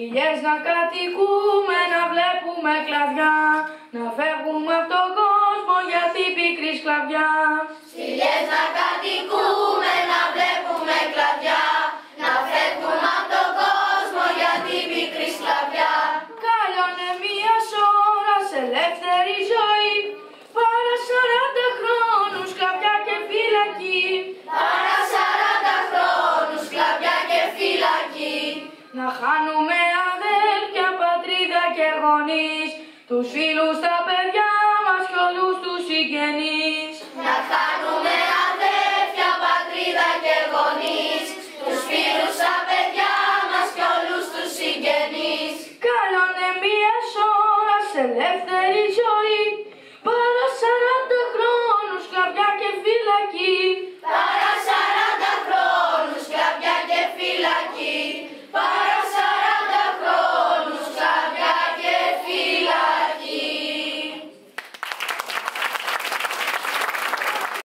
Ηλιές να κατοικούμε, να βλέπουμε κλαδιά, να φεύγουμε από τον κόσμο για την πικρή σκλαβιά. Ηλιές να κατοικούμε, να βλέπουμε κλαδιά, να φεύγουμε από τον κόσμο για την πικρή σκλαβιά. Κάλιονε μίας ώρας ελεύθερη ζωή, παρά 40 χρόνους σκλαβιά και φυλακή. Παρά 40 χρόνους σκλαβιά και φυλακή. Να χάνουμε αδέλφια, πατρίδα και γονείς, τους φίλους, τα παιδιά μας κι όλους τους συγγενείς. Να χάνουμε αδέλφια, πατρίδα και γονείς, τους φίλους, τα παιδιά μας κι όλους τους συγγενείς. Κάλιονε μίας ώρας ελεύθερη ζωή, παρά